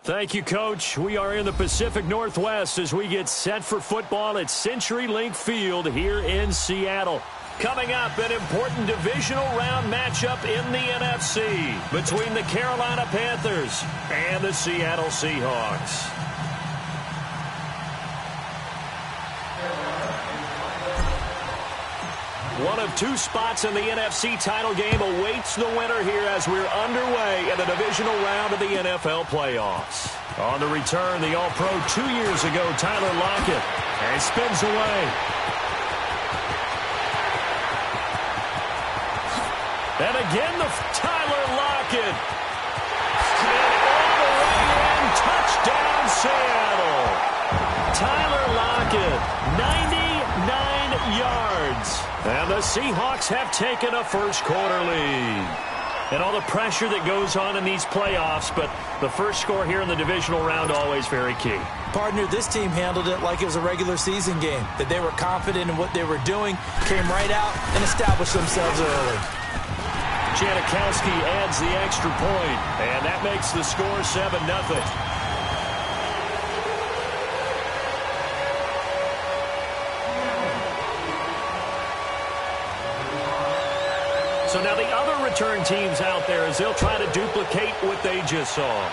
Thank you, Coach. We are in the Pacific Northwest as we get set for football at CenturyLink Field here in Seattle. Coming up, an important divisional round matchup in the NFC between the Carolina Panthers and the Seattle Seahawks. One of two spots in the NFC title game awaits the winner here as we're underway in the divisional round of the NFL playoffs. On the return, the All-Pro 2 years ago, Tyler Lockett, and spins away. And again, Tyler Lockett. And all the way in, touchdown Seattle. Tyler Lockett, 99 yards. And the Seahawks have taken a first-quarter lead. And all the pressure that goes on in these playoffs, but the first score here in the divisional round always very key. Partner, this team handled it like it was a regular season game, that they were confident in what they were doing, came right out and established themselves early. Janikowski adds the extra point, and that makes the score 7-0. So now the other return teams out there as they'll try to duplicate what they just saw.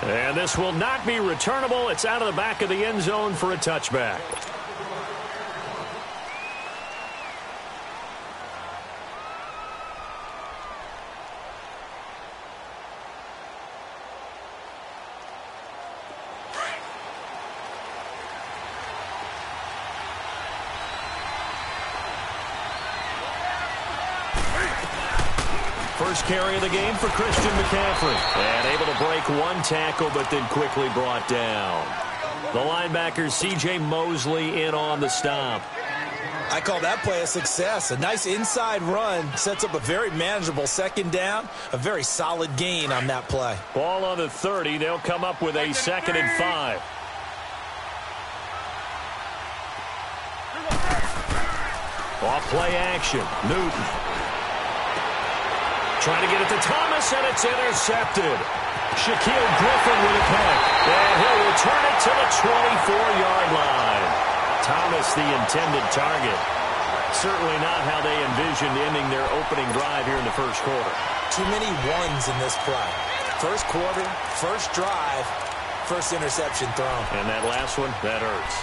And this will not be returnable. It's out of the back of the end zone for a touchback. First carry of the game for Christian McCaffrey. And able to break one tackle, but then quickly brought down. The linebacker, C.J. Mosley, in on the stop. I call that play a success. A nice inside run sets up a very manageable second down. A very solid gain on that play. Ball on the 30. They'll come up with a 2nd and 5. Off play action. Newton. Trying to get it to Thomas, and it's intercepted. Shaquille Griffin with a pick. And he'll return it to the 24-yard line. Thomas, the intended target. Certainly not how they envisioned ending their opening drive here in the first quarter. Too many ones in this play. First quarter, first drive, first interception thrown. And that last one, that hurts.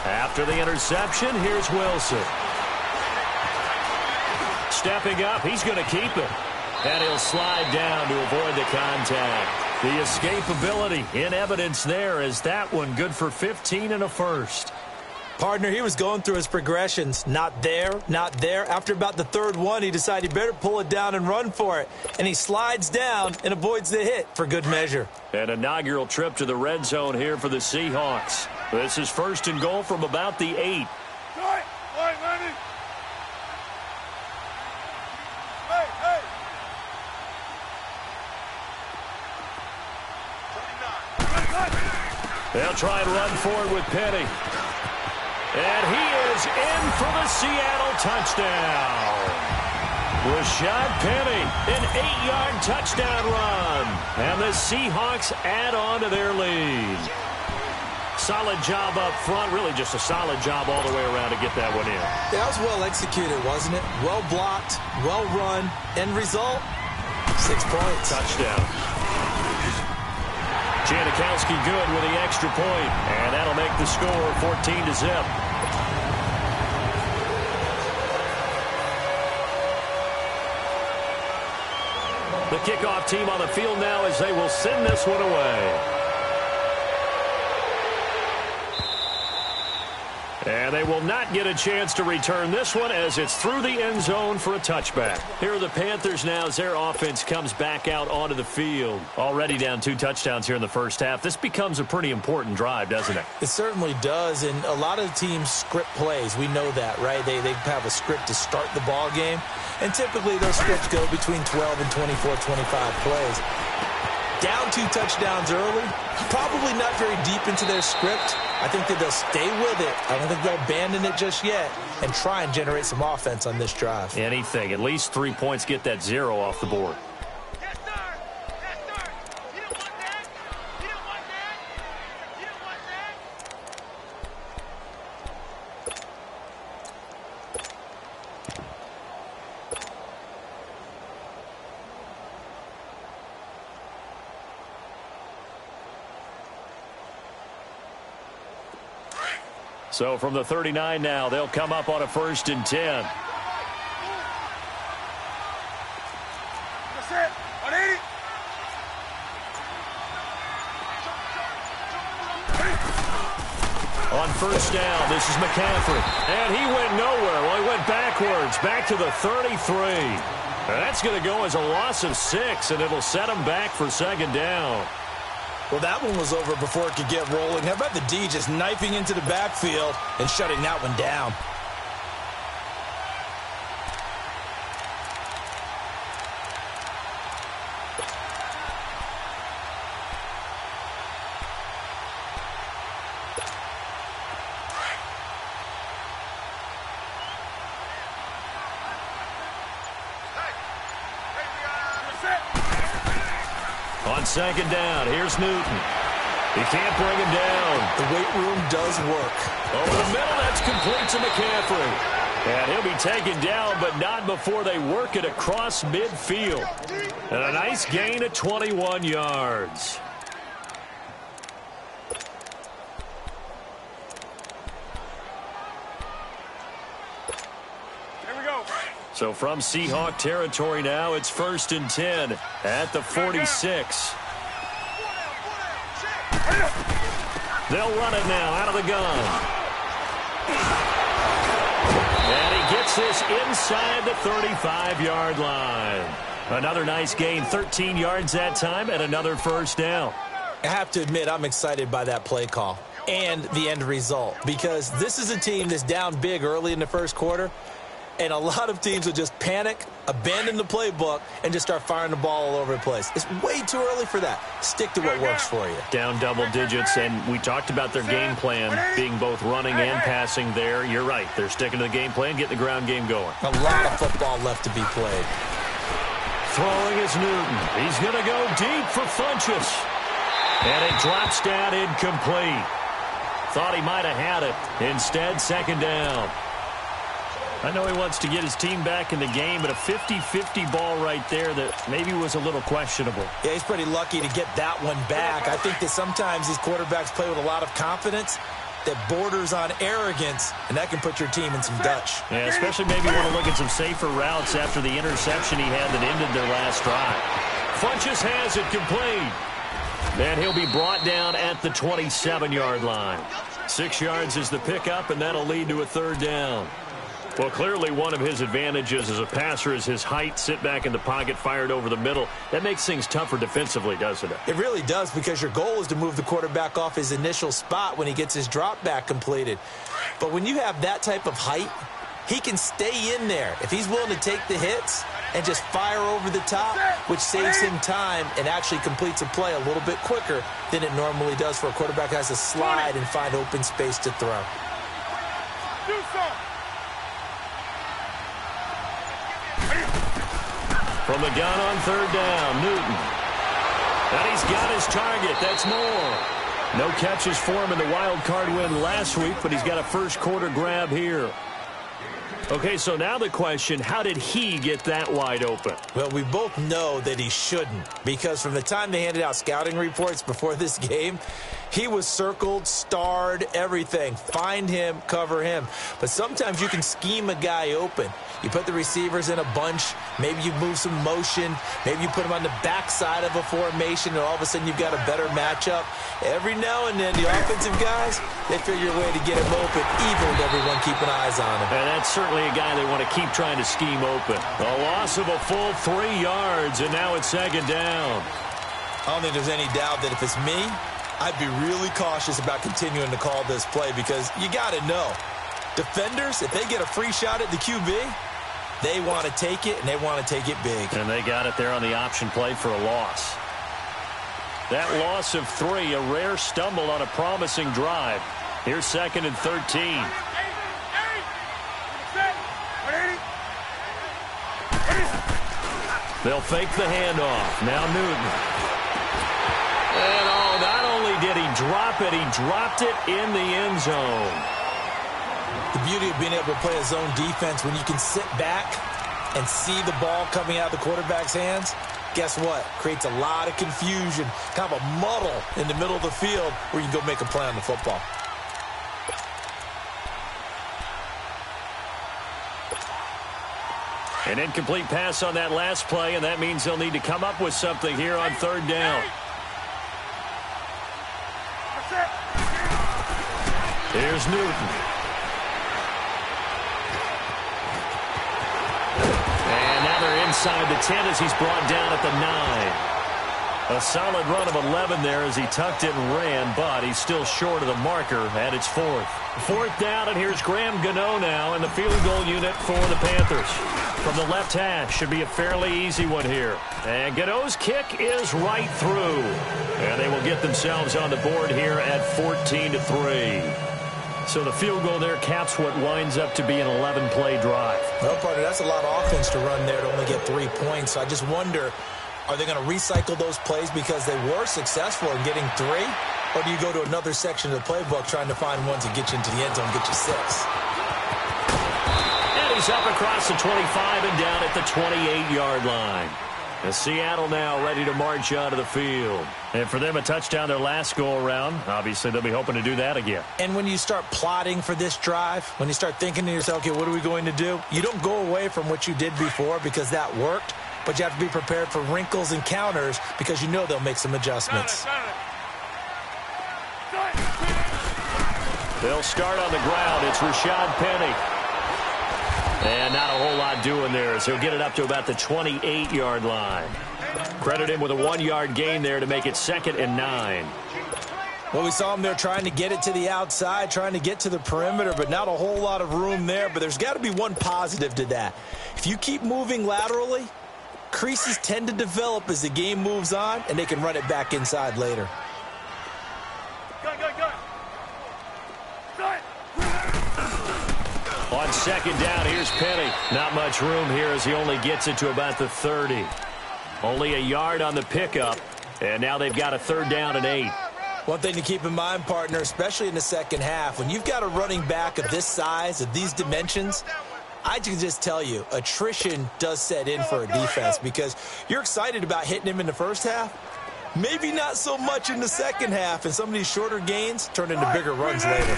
After the interception, here's Wilson. Stepping up, he's going to keep it. And he'll slide down to avoid the contact. The escapability in evidence there as that one good for 15 and a first. Partner, he was going through his progressions. Not there, not there. After about the third one, he decided he better pull it down and run for it. And he slides down and avoids the hit for good measure. An inaugural trip to the red zone here for the Seahawks. This is 1st and goal from about the 8. They'll try and run forward with Penny. And he is in for the Seattle touchdown. Rashad Penny, an 8-yard touchdown run. And the Seahawks add on to their lead. Solid job up front, really just a solid job all the way around to get that one in. Yeah, that was well executed, wasn't it? Well blocked, well run. End result, 6 points. Touchdown. Janikowski good with the extra point, and that'll make the score 14-0. The kickoff team on the field now as they will send this one away. And they they will not get a chance to return this one as it's through the end zone for a touchback. Here are the Panthers now as their offense comes back out onto the field. Already down 2 touchdowns here in the first half. This becomes a pretty important drive, doesn't it? It certainly does, and a lot of teams script plays. We know that, right? They have a script to start the ball game, and typically those scripts go between 12 and 24, 25 plays. Down 2 touchdowns early, probably not very deep into their script. I think that they'll stay with it. I don't think they'll abandon it just yet and try and generate some offense on this drive. Anything. At least 3 points, get that 0 off the board. So from the 39 now, they'll come up on a 1st and 10. That's it. 180. On 1st down, this is McCaffrey. And he went nowhere. Well, he went backwards, back to the 33. That's going to go as a loss of 6, and it'll set him back for 2nd down. Well, that one was over before it could get rolling. How about the D just knifing into the backfield and shutting that one down? On 2nd down, here's Newton. He can't bring him down. The weight room does work. Over the middle, that's complete to McCaffrey. And he'll be taken down, but not before they work it across midfield. And a nice gain of 21 yards. So from Seahawk territory now, it's 1st and 10 at the 46. They'll run it now out of the gun. And he gets this inside the 35-yard line. Another nice gain, 13 yards that time, and another 1st down. I have to admit, I'm excited by that play call and the end result, because this is a team that's down big early in the 1st quarter. And a lot of teams will just panic, abandon the playbook, and just start firing the ball all over the place. It's way too early for that. Stick to what works for you. Down double digits, and we talked about their game plan being both running and passing there. You're right. They're sticking to the game plan, getting the ground game going. A lot of football left to be played. Throwing is Newton. He's going to go deep for Funchess. And it drops down incomplete. Thought he might have had it. Instead, 2nd down. I know he wants to get his team back in the game, but a 50-50 ball right there that maybe was a little questionable. Yeah, he's pretty lucky to get that one back. I think that sometimes these quarterbacks play with a lot of confidence that borders on arrogance, and that can put your team in some Dutch. Yeah, especially maybe want to look at some safer routes after the interception he had that ended their last drive. Funchess has it complete. And he'll be brought down at the 27-yard line. 6 yards is the pickup, and that'll lead to a 3rd down. Well, clearly one of his advantages as a passer is his height, sit back in the pocket, fired over the middle. That makes things tougher defensively, doesn't it? It really does, because your goal is to move the quarterback off his initial spot when he gets his drop back completed. But when you have that type of height, he can stay in there if he's willing to take the hits and just fire over the top, which saves him time and actually completes a play a little bit quicker than it normally does for a quarterback who has to slide and find open space to throw. From the gun on 3rd down, Newton. And he's got his target. That's more. No catches for him in the wild card win last week, but he's got a 1st quarter grab here. Okay, so now the question, how did he get that wide open? Well, we both know that he shouldn't, because from the time they handed out scouting reports before this game, He was circled, starred, everything. Find him, cover him. But sometimes you can scheme a guy open. You put the receivers in a bunch. Maybe you move some motion. Maybe you put them on the backside of a formation, and all of a sudden you've got a better matchup. Every now and then, the offensive guys, they figure a way to get him open, even with everyone keeping eyes on him. And that's certainly a guy they want to keep trying to scheme open. A loss of a full 3 yards, and now it's second down. I don't think there's any doubt that if it's me, I'd be really cautious about continuing to call this play because you got to know, defenders, if they get a free shot at the QB, they want to take it, and they want to take it big. And they got it there on the option play for a loss. That loss of 3, a rare stumble on a promising drive. Here's 2nd and 13. They'll fake the handoff. Now Newton. And not only did he drop it, he dropped it in the end zone. The beauty of being able to play a zone defense when you can sit back and see the ball coming out of the quarterback's hands, guess what? Creates a lot of confusion, kind of a muddle in the middle of the field where you can go make a play on the football. An incomplete pass on that last play, and that means they'll need to come up with something here on 3rd down. Here's Newton. And now they're inside the 10 as he's brought down at the 9. A solid run of 11 there as he tucked it and ran, but he's still short of the marker at its 4th. 4th down, and here's Graham Gano now in the field goal unit for the Panthers. From the left hash, should be a fairly easy one here. And Gano's kick is right through. And they will get themselves on the board here at 14-3. So the field goal there caps what winds up to be an 11-play drive. Well, partner, that's a lot of offense to run there to only get 3 points. So I just wonder, are they going to recycle those plays because they were successful in getting 3? Or do you go to another section of the playbook trying to find ones that get you into the end zone and get you 6? And he's up across the 25 and down at the 28-yard line. And Seattle now ready to march out of the field. And for them, a touchdown their last go-around. Obviously, they'll be hoping to do that again. And when you start plotting for this drive, when you start thinking to yourself, okay, what are we going to do? You don't go away from what you did before because that worked, but you have to be prepared for wrinkles and counters because you know they'll make some adjustments. They'll start on the ground. It's Rashad Penny. And not a whole lot doing there as he'll get it up to about the 28-yard line. Credit him with a 1-yard gain there to make it 2nd and 9. Well, we saw him there trying to get it to the outside, trying to get to the perimeter, but not a whole lot of room there. But there's got to be one positive to that. If you keep moving laterally, creases tend to develop as the game moves on, and they can run it back inside later. On 2nd down, here's Penny. Not much room here as he only gets it to about the 30. Only a yard on the pickup, and now they've got a 3rd down and 8. One thing to keep in mind, partner, especially in the second half, when you've got a running back of this size, of these dimensions, I can just tell you, attrition does set in for a defense because you're excited about hitting him in the first half. Maybe not so much in the second half, and some of these shorter gains turn into bigger runs later.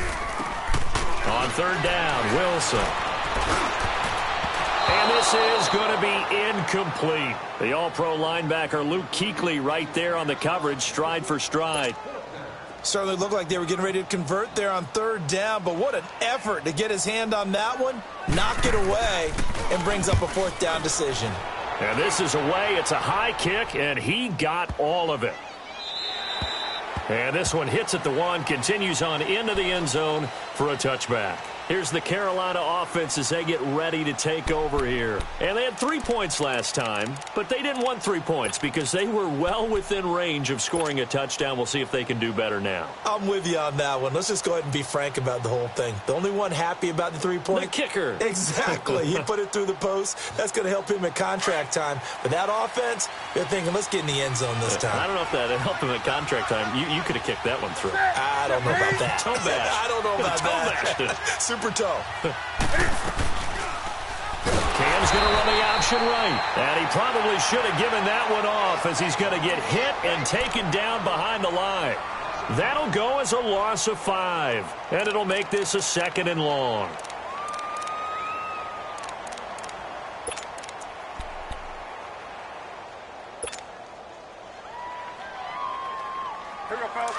On 3rd down, Wilson. And this is going to be incomplete. The all-pro linebacker Luke Kuechly right there on the coverage, stride for stride. Certainly looked like they were getting ready to convert there on 3rd down, but what an effort to get his hand on that one, knock it away, and brings up a 4th down decision. And this is away. It's a high kick, and he got all of it. And this one hits at the 1, continues on into the end zone for a touchback. Here's the Carolina offense as they get ready to take over here. And they had 3 points last time, but they didn't want 3 points because they were well within range of scoring a touchdown. We'll see if they can do better now. I'm with you on that one. Let's just go ahead and be frank about the whole thing. The only one happy about the 3-point? The kicker. Exactly. He put it through the post. That's going to help him at contract time. But that offense, they're thinking, let's get in the end zone this time. I don't know if that helped him at contract time. You could have kicked that one through. I don't know about that. Toe bash. I don't know about that. Super toe. Cam's going to run the option right. And he probably should have given that one off as he's going to get hit and taken down behind the line. That'll go as a loss of 5, and it'll make this a 2nd and long. Here we go, fellas.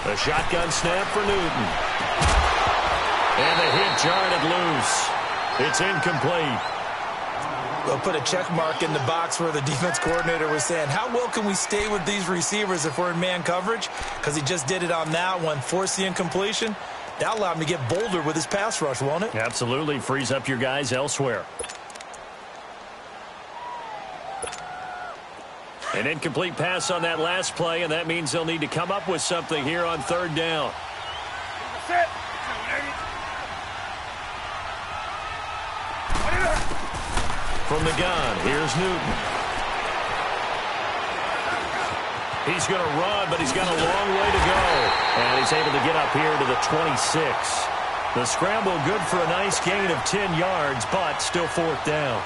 The shotgun snap for Newton. And the hit jarred it loose. It's incomplete. We'll put a check mark in the box where the defense coordinator was saying, how well can we stay with these receivers if we're in man coverage? Because he just did it on that one, forced the incompletion. That'll allow him to get bolder with his pass rush, won't it? Absolutely. Frees up your guys elsewhere. An incomplete pass on that last play, and that means they'll need to come up with something here on 3rd down. From the gun, here's Newton. He's going to run, but he's got a long way to go. And he's able to get up here to the 26. The scramble good for a nice gain of 10 yards, but still 4th down.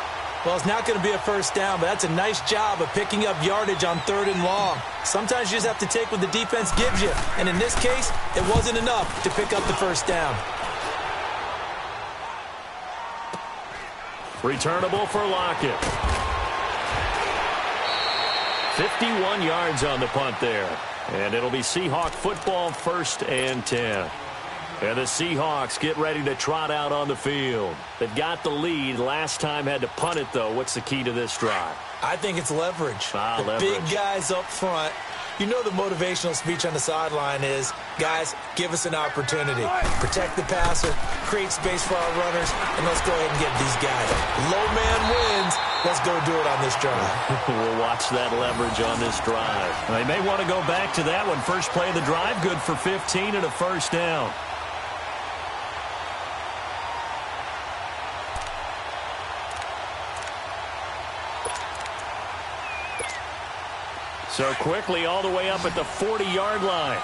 Well, it's not going to be a first down, but that's a nice job of picking up yardage on 3rd and long. Sometimes you just have to take what the defense gives you. And in this case, it wasn't enough to pick up the first down. Returnable for Lockett. 51 yards on the punt there. And it'll be Seahawk football, 1st and 10. And the Seahawks get ready to trot out on the field. They've got the lead. Last time had to punt it, though. What's the key to this drive? I think it's leverage. Leverage. Big guys up front. You know the motivational speech on the sideline is, guys, give us an opportunity. Protect the passer, create space for our runners, and let's go ahead and get these guys. Low man wins. Let's go do it on this drive. We'll watch that leverage on this drive. They may want to go back to that one. First play of the drive, good for 15 and a first down. So quickly all the way up at the 40-yard line.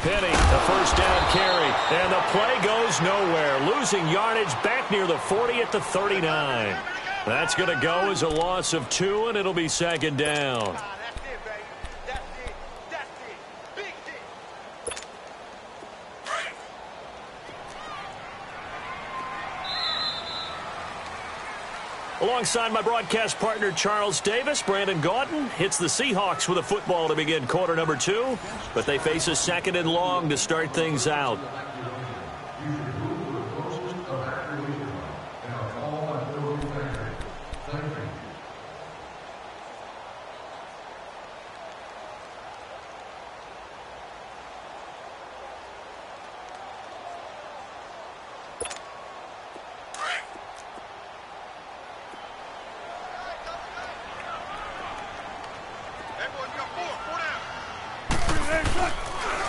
Penny, the first down carry, and the play goes nowhere. Losing yardage back near the 40 at the 39. That's going to go as a loss of 2, and it'll be 2nd down. Alongside my broadcast partner, Charles Davis, Brandon Gaudin hits the Seahawks with a football to begin quarter number 2, but they face a 2nd and long to start things out.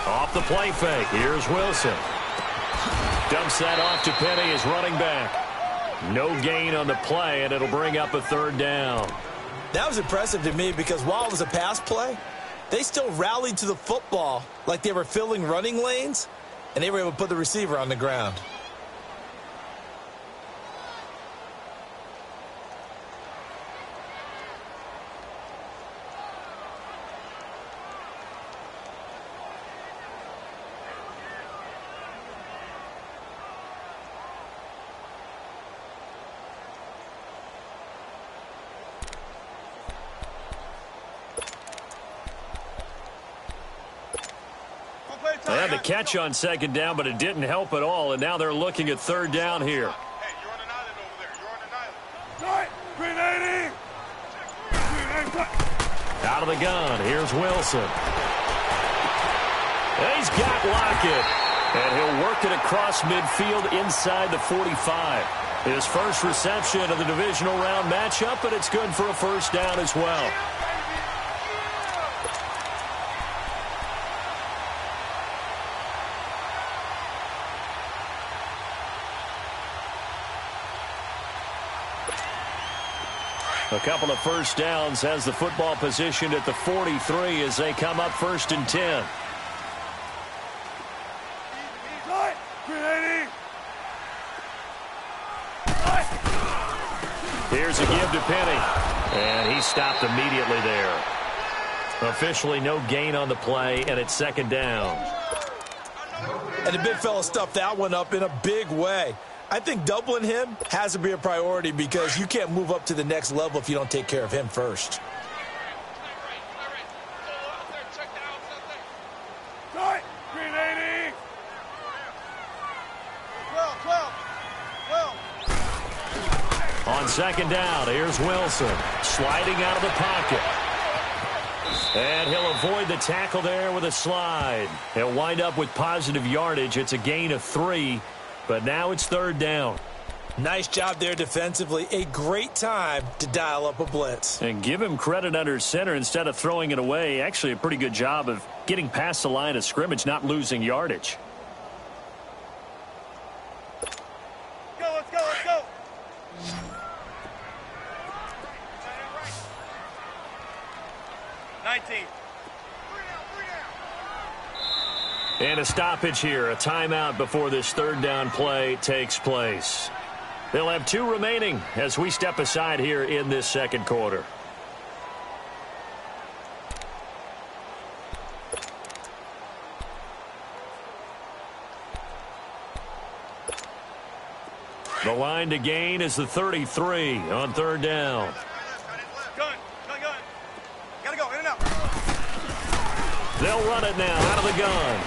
Off the play fake. Here's Wilson. Dumps that off to Penny as running back. No gain on the play, and it'll bring up a 3rd down. That was impressive to me because while it was a pass play, they still rallied to the football like they were filling running lanes, and they were able to put the receiver on the ground. They had the catch on 2nd down, but it didn't help at all, and now they're looking at 3rd down here. Hey, you're on an island over there. You're on an island. Out of the gun, here's Wilson. And he's got Lockett, and he'll work it across midfield inside the 45. His first reception of the divisional round matchup, but it's good for a first down as well. A couple of first downs has the football positioned at the 43 as they come up 1st and 10. Here's a give to Penny. And he stopped immediately there. Officially no gain on the play, and it's 2nd down. And the big fella stuffed that one up in a big way. I think doubling him has to be a priority because you can't move up to the next level if you don't take care of him first. On 2nd down, here's Wilson sliding out of the pocket. And he'll avoid the tackle there with a slide. He'll wind up with positive yardage. It's a gain of 3, but now it's 3rd down. Nice job there defensively. A great time to dial up a blitz. And give him credit under center instead of throwing it away. Actually a pretty good job of getting past the line of scrimmage, not losing yardage. Let's go. 19. And a stoppage here, a timeout before this 3rd down play takes place. They'll have 2 remaining as we step aside here in this 2nd quarter. The line to gain is the 33 on 3rd down. Gun. Gotta go, in and out. They'll run it now out of the gun.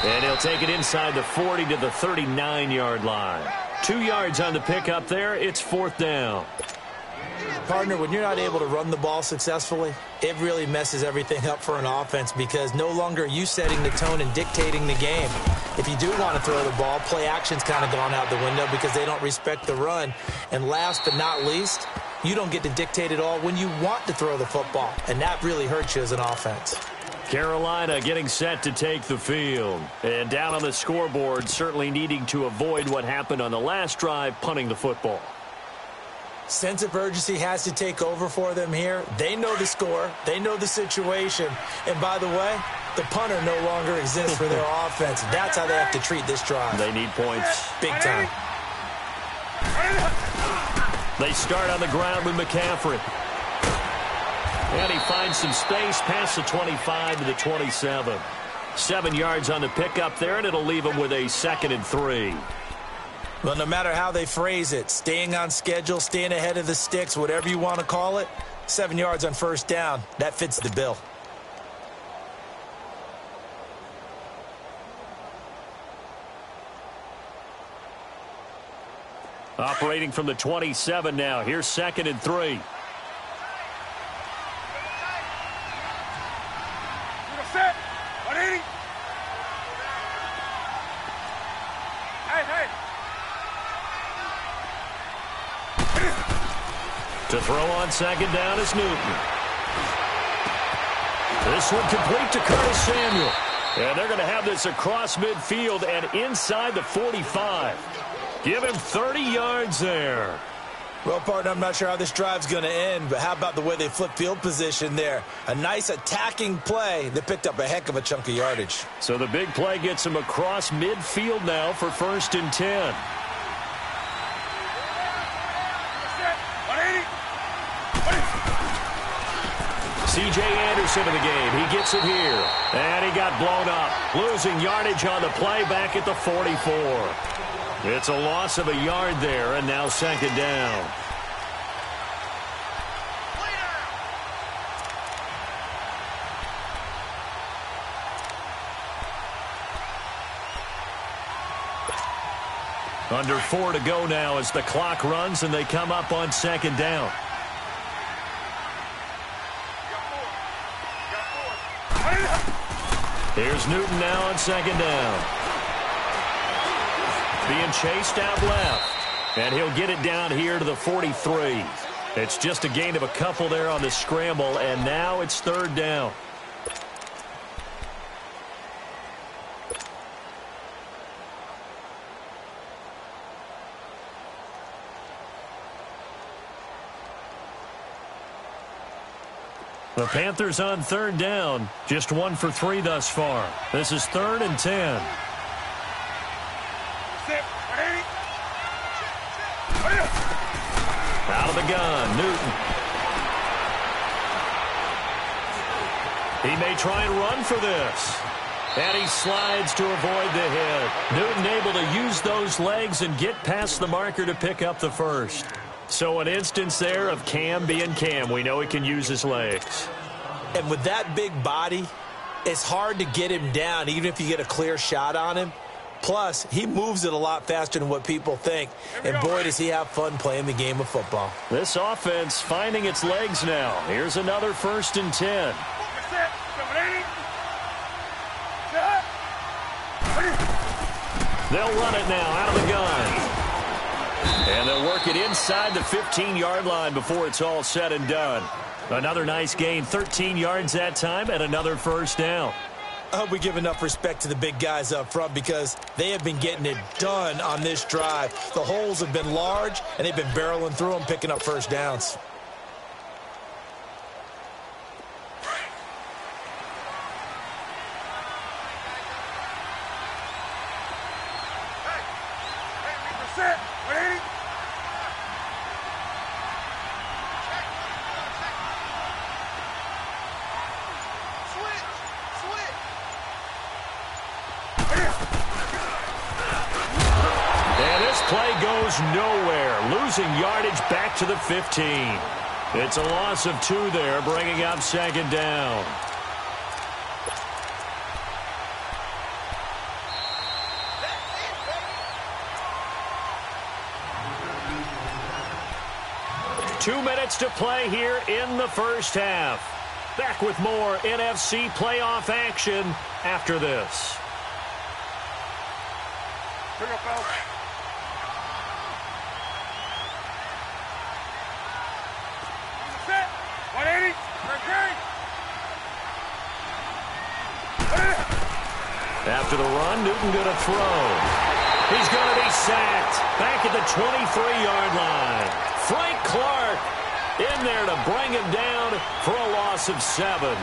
And he'll take it inside the 40 to the 39-yard line. 2 yards on the pickup there. It's 4th down. Partner, when you're not able to run the ball successfully, it really messes everything up for an offense because no longer are you setting the tone and dictating the game. If you do want to throw the ball, play action's kind of gone out the window because they don't respect the run. And last but not least, you don't get to dictate it all when you want to throw the football. And that really hurts you as an offense. Carolina getting set to take the field. And down on the scoreboard, certainly needing to avoid what happened on the last drive, punting the football. Sense of urgency has to take over for them here. They know the score. They know the situation. And by the way, the punter no longer exists for their offense. That's how they have to treat this drive. They need points. Big time. They start on the ground with McCaffrey. And he finds some space past the 25 to the 27. 7 yards on the pickup there, and it'll leave him with a 2nd and 3. Well, no matter how they phrase it, staying on schedule, staying ahead of the sticks, whatever you want to call it, 7 yards on 1st down, that fits the bill. Operating from the 27 now. Here's 2nd and 3. Set. 180. Hey. To throw on 2nd down is Newton. This one complete to Curtis Samuel. And they're going to have this across midfield and inside the 45. Give him 30 yards there. Well, partner, I'm not sure how this drive's going to end, but how about the way they flip field position there? A nice attacking play that picked up a heck of a chunk of yardage. So the big play gets him across midfield now for 1st and 10. C.J. Anderson in the game. He gets it here. And he got blown up. Losing yardage on the play back at the 44. It's a loss of a yard there, and now 2nd down. Under 4 to go now as the clock runs, and they come up on 2nd down. Here's Newton now on 2nd down. Being chased out left. And he'll get it down here to the 43. It's just a gain of a couple there on the scramble, and now it's 3rd down. The Panthers on third down. Just 1 for 3 thus far. This is 3rd and 10. Out of the gun, Newton. He may try and run for this. And he slides to avoid the hit. Newton able to use those legs and get past the marker to pick up the first. So an instance there of Cam being Cam. We know he can use his legs. And with that big body, it's hard to get him down, even if you get a clear shot on him. Plus, he moves it a lot faster than what people think. And boy, does he have fun playing the game of football. This offense finding its legs now. Here's another 1st and 10. They'll run it now out of the gun. And they'll work it inside the 15-yard line before it's all said and done. Another nice gain, 13 yards that time, and another 1st down. I hope we give enough respect to the big guys up front because they have been getting it done on this drive. The holes have been large, and they've been barreling through them, picking up 1st downs. Play goes nowhere, losing yardage back to the 15. It's a loss of 2 there, bringing up 2nd down. Two minutes to play here in the first half. Back with more NFC playoff action after this. Bring up, Al. After the run, Newton going to throw. He's going to be sacked back at the 23-yard line. Frank Clark in there to bring him down for a loss of 7.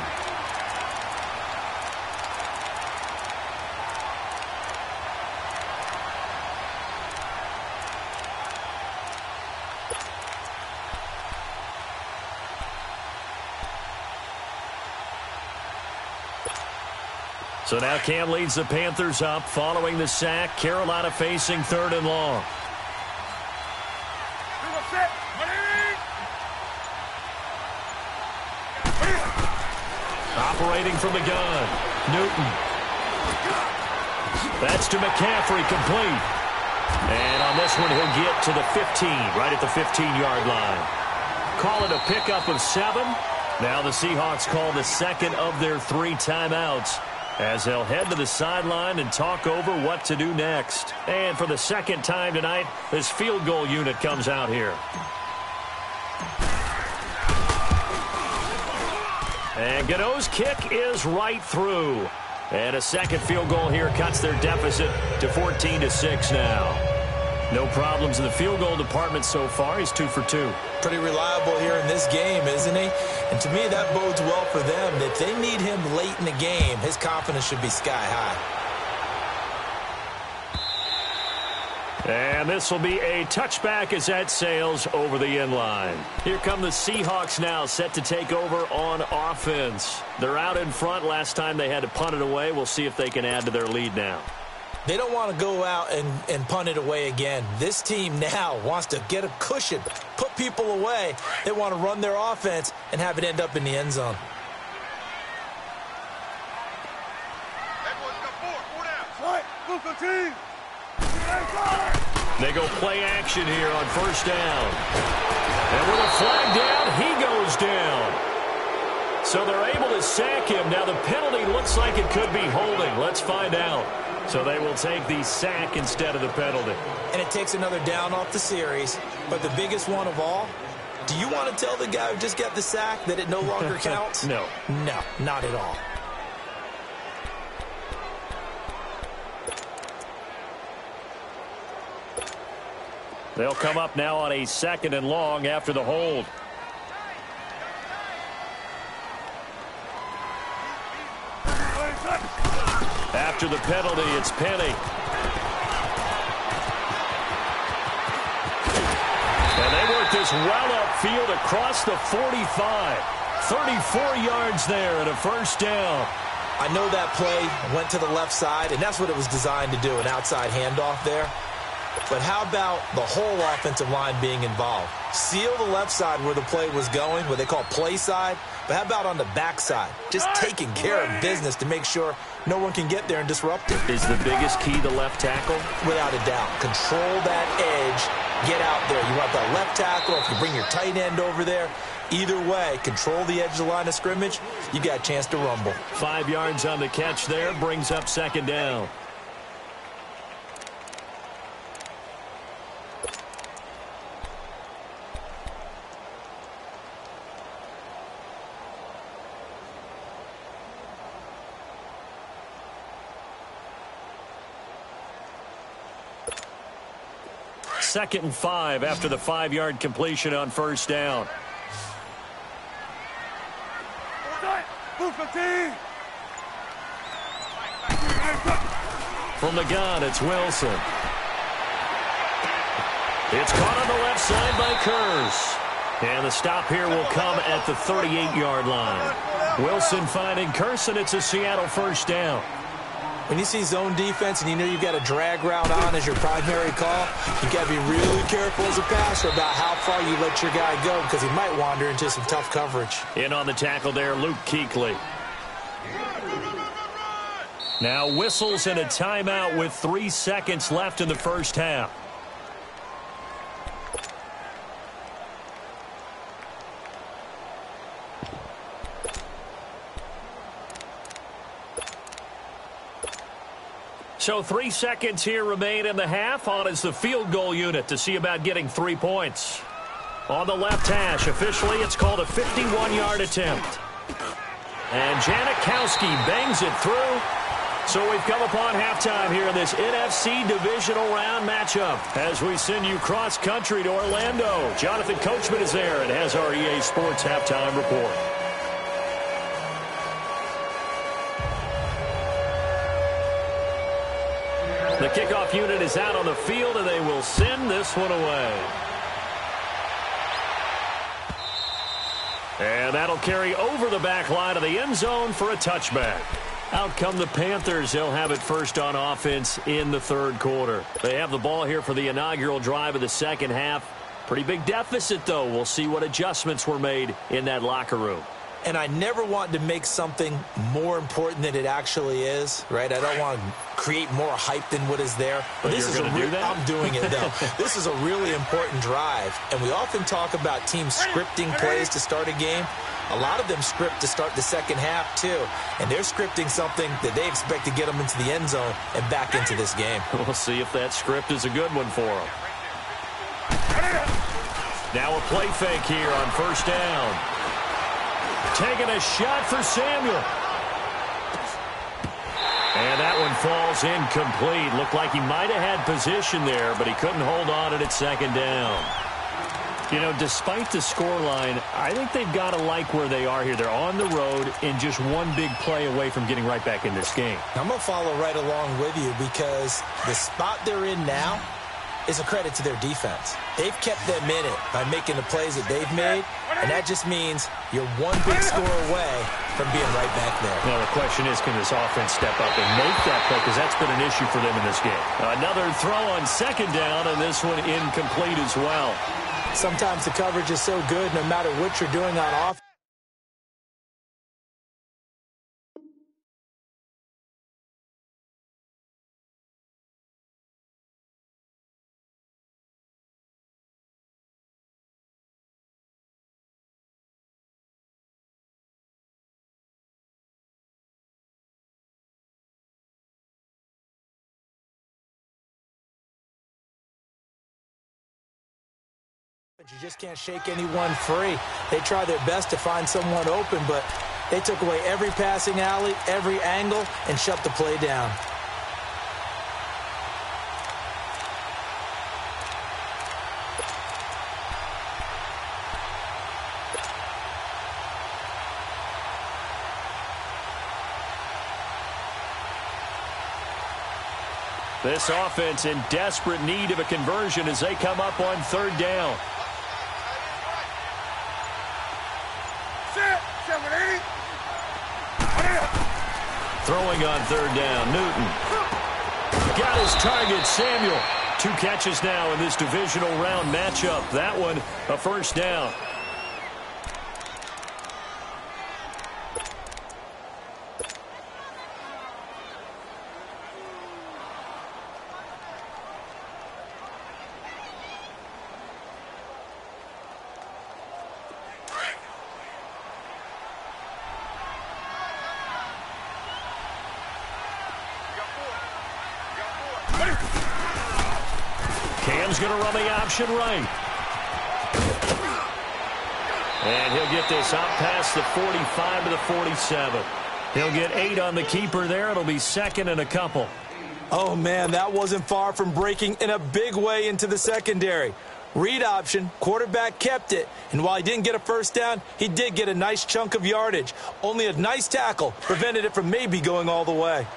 So now Cam leads the Panthers up following the sack. Carolina facing 3rd and long. Operating from the gun. Newton. That's to McCaffrey, complete. And on this one, he'll get to the 15, right at the 15-yard line. Call it a pickup of 7. Now the Seahawks call the 2nd of their 3 timeouts, as they'll head to the sideline and talk over what to do next. And for the 2nd time tonight, this field goal unit comes out here. And Godot's kick is right through. And a 2nd field goal here cuts their deficit to 14-6 now. No problems in the field goal department so far. He's 2 for 2. Pretty reliable here in this game, isn't he? And to me, that bodes well for them. If they need him late in the game, his confidence should be sky high. And this will be a touchback as that sails over the end line. Here come the Seahawks now, set to take over on offense. They're out in front. Last time they had to punt it away. We'll see if they can add to their lead now. They don't want to go out and punt it away again. This team now wants to get a cushion, put people away. They want to run their offense and have it end up in the end zone. They go play action here on 1st down. And with a flag down, he goes down. So they're able to sack him. Now the penalty looks like it could be holding. Let's find out. So they will take the sack instead of the penalty. And it takes another down off the series. But the biggest one of all, do you want to tell the guy who just got the sack that it no longer counts? No. No, not at all. They'll come up now on a 2nd and long after the hold. after the penalty. It's Penny. And they work this well upfield across the 45. 34 yards there and a first down. I know that play went to the left side, and that's what it was designed to do, an outside handoff there. But how about the whole offensive line being involved? Seal the left side where the play was going, what they call play side. But how about on the back side? Just taking care of business to make sure no one can get there and disrupt it. Is the biggest key the left tackle? Without a doubt. Control that edge. Get out there. You want that left tackle. If you bring your tight end over there, either way, control the edge of the line of scrimmage, you got a chance to rumble. 5 yards on the catch there, brings up second down. Second and 5 after the 5-yard completion on first down. From the gun, it's Wilson. It's caught on the left side by Kurz. And the stop here will come at the 38-yard line. Wilson finding Kurz, and it's a Seattle first down. When you see zone defense and you know you've got a drag route on as your primary call, you got to be really careful as a passer about how far you let your guy go because he might wander into some tough coverage. In on the tackle there, Luke Kuechly. Now whistles and a timeout with 3 seconds left in the first half. So 3 seconds here remain in the half. On is the field goal unit to see about getting 3 points. On the left hash, officially it's called a 51-yard attempt. And Janikowski bangs it through. So we've come upon halftime here in this NFC divisional round matchup. As we send you cross-country to Orlando, Jonathan Coachman is there and has our EA Sports halftime report. The kickoff unit is out on the field, and they will send this one away. And that'll carry over the back line of the end zone for a touchback. Out come the Panthers. They'll have it first on offense in the third quarter. They have the ball here for the inaugural drive of the second half. Pretty big deficit, though. We'll see what adjustments were made in that locker room. And I never want to make something more important than it actually is, right? I don't want to create more hype than what is there. But this is going to do that? I'm doing it, though. This is a really important drive. And we often talk about teams scripting plays to start a game. A lot of them script to start the second half, too. And they're scripting something that they expect to get them into the end zone and back into this game. We'll see if that script is a good one for them. Now a play fake here on first down. Taking a shot for Samuel. And that one falls incomplete. Looked like he might have had position there, but he couldn't hold on at second down. You know, despite the scoreline, I think they've got to like where they are here. They're on the road and just one big play away from getting right back in this game. I'm going to follow right along with you because the spot they're in now is a credit to their defense. They've kept them in it by making the plays that they've made, and that just means you're one big score away from being right back there. Now, the question is, can this offense step up and make that play? Because that's been an issue for them in this game. Another throw on second down, and this one incomplete as well. Sometimes the coverage is so good, no matter what you're doing on offense. You just can't shake anyone free. They try their best to find someone open, but they took away every passing alley, every angle, and shut the play down. This offense in desperate need of a conversion as they come up on third down. Throwing on third down, Newton. Got his target, Samuel. 2 catches now in this divisional round matchup. That one, a first down. Cam's going to run the option right. And he'll get this out past the 45 to the 47. He'll get 8 on the keeper there. It'll be second and a couple. Oh, man, that wasn't far from breaking in a big way into the secondary. Read option, quarterback kept it. And while he didn't get a first down, he did get a nice chunk of yardage. Only a nice tackle prevented it from maybe going all the way.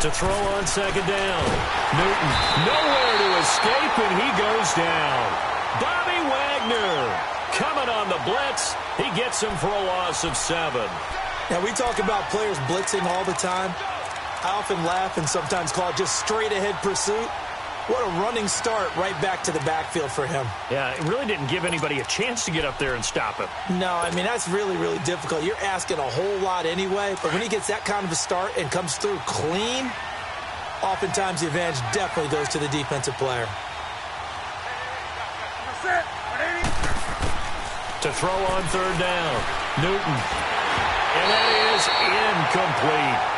To throw on second down. Newton nowhere to escape, and he goes down. Bobby Wagner coming on the blitz. He gets him for a loss of 7. Now, we talk about players blitzing all the time. I often laugh and sometimes call it just straight-ahead pursuit. What a running start right back to the backfield for him. Yeah, it really didn't give anybody a chance to get up there and stop him. No, I mean, that's really, really difficult. You're asking a whole lot anyway, but when he gets that kind of a start and comes through clean, oftentimes the advantage definitely goes to the defensive player. To throw on third down, Newton. And that is incomplete.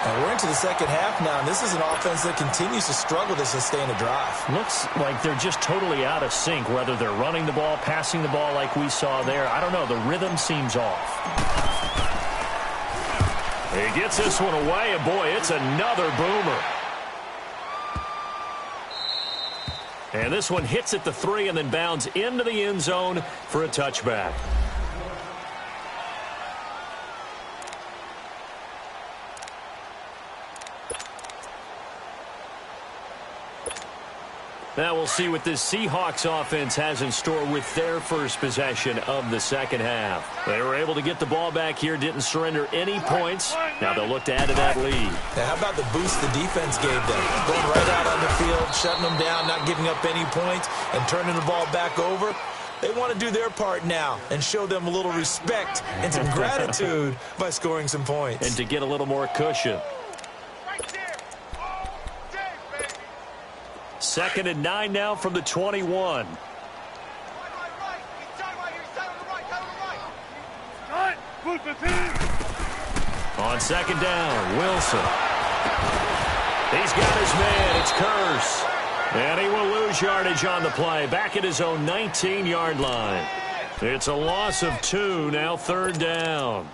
And we're into the second half now, and this is an offense that continues to struggle to sustain a drive. Looks like they're just totally out of sync, whether they're running the ball, passing the ball like we saw there. I don't know. The rhythm seems off. He gets this one away, and boy, it's another boomer. And this one hits at the 3 and then bounds into the end zone for a touchback. Now we'll see what this Seahawks offense has in store with their first possession of the second half. They were able to get the ball back here, didn't surrender any points. Now they'll look to add to that lead. Now, how about the boost the defense gave them? Going right out on the field, shutting them down, not giving up any points, and turning the ball back over. They want to do their part now and show them a little respect and some gratitude by scoring some points. And to get a little more cushion. Second and 9 now from the 21. On second down, Wilson. He's got his man. It's Curse. And he will lose yardage on the play. Back at his own 19-yard line. It's a loss of 2, now third down.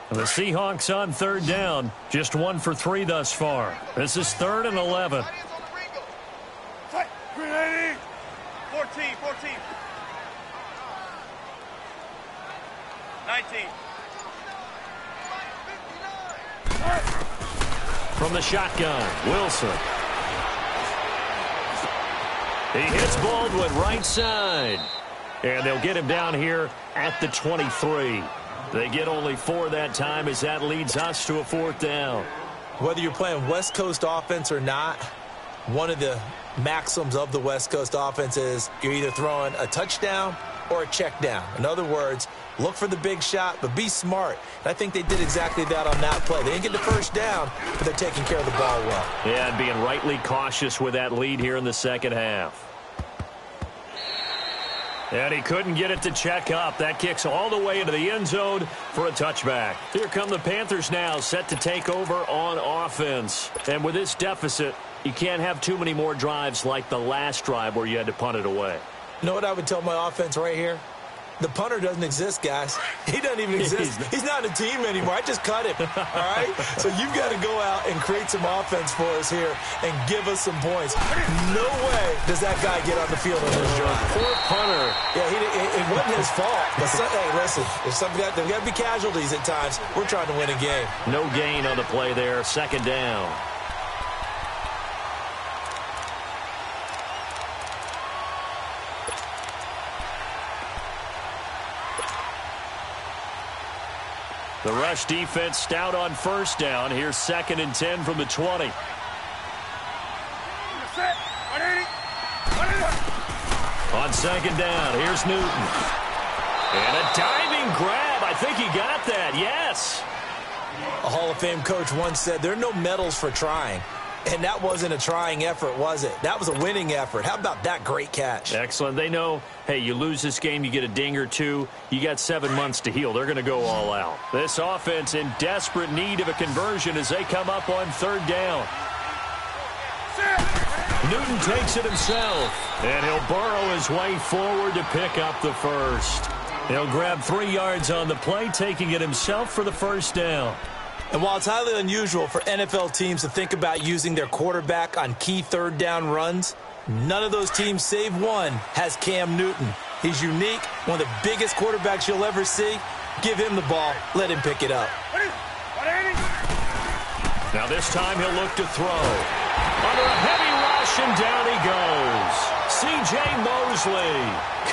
The Seahawks on third down. Just 1 for 3 thus far. This is 3rd and 11. 14. 19. From the shotgun, Wilson. He hits Baldwin right side. And they'll get him down here at the 23. They get only 4 that time as that leads us to a 4th down. Whether you're playing West Coast offense or not, one of the maxims of the West Coast offense is you're either throwing a touchdown or a check down. In other words, look for the big shot, but be smart. And I think they did exactly that on that play. They didn't get the first down, but they're taking care of the ball well. Yeah, and being rightly cautious with that lead here in the second half. And he couldn't get it to check up. That kicks all the way into the end zone for a touchback. Here come the Panthers now, set to take over on offense. And with this deficit, you can't have too many more drives like the last drive where you had to punt it away. You know what I would tell my offense right here? The punter doesn't exist, guys. He doesn't even exist. He's not a team anymore. I just cut him, all right? So you've got to go out and create some offense for us here and give us some points. No way does that guy get on the field on this drive. Poor punter. Yeah, it wasn't his fault. But hey, listen, there's got to be casualties at times. We're trying to win a game. No gain on the play there. Second down. The rush defense stout on first down. Here's 2nd and 10 from the 20. On 2nd down, here's Newton. And a diving grab. I think he got that, yes. A Hall of Fame coach once said, there are no medals for trying. And that wasn't a trying effort, was it? That was a winning effort. How about that great catch? Excellent. They know, hey, you lose this game, you get a ding or two. You got 7 months to heal. They're going to go all out. This offense in desperate need of a conversion as they come up on 3rd down. Newton takes it himself, and he'll burrow his way forward to pick up the first. He'll grab 3 yards on the play, taking it himself for the first down. And while it's highly unusual for NFL teams to think about using their quarterback on key 3rd down runs, none of those teams, save one, has Cam Newton. He's unique, one of the biggest quarterbacks you'll ever see. Give him the ball. Let him pick it up. Now this time he'll look to throw. Under a heavy rush, and down he goes. C.J. Mosley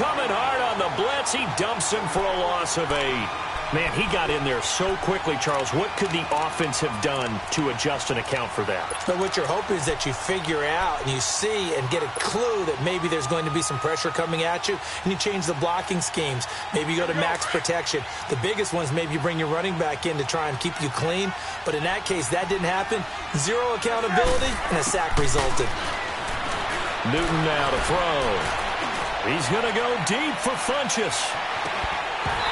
coming hard on the blitz. He dumps him for a loss of 8. Man, he got in there so quickly, Charles. What could the offense have done to adjust and account for that? But what you're hoping is that you figure out and you see and get a clue that maybe there's going to be some pressure coming at you, and you change the blocking schemes. Maybe you go to max protection. The biggest one is maybe you bring your running back in to try and keep you clean. But in that case, that didn't happen. 0 accountability, and a sack resulted. Newton now to throw. He's going to go deep for Funchess.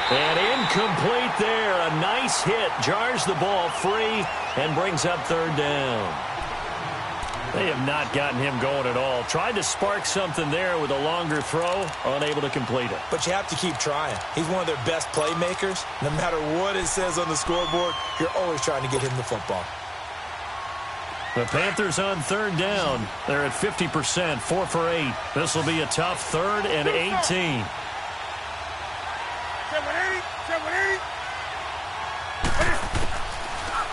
And incomplete there. A nice hit. Jars the ball free and brings up 3rd down. They have not gotten him going at all. Tried to spark something there with a longer throw. Unable to complete it. But you have to keep trying. He's one of their best playmakers. No matter what it says on the scoreboard, you're always trying to get him the football. The Panthers on 3rd down. They're at 50%, 4 for 8. This will be a tough 3rd and 18.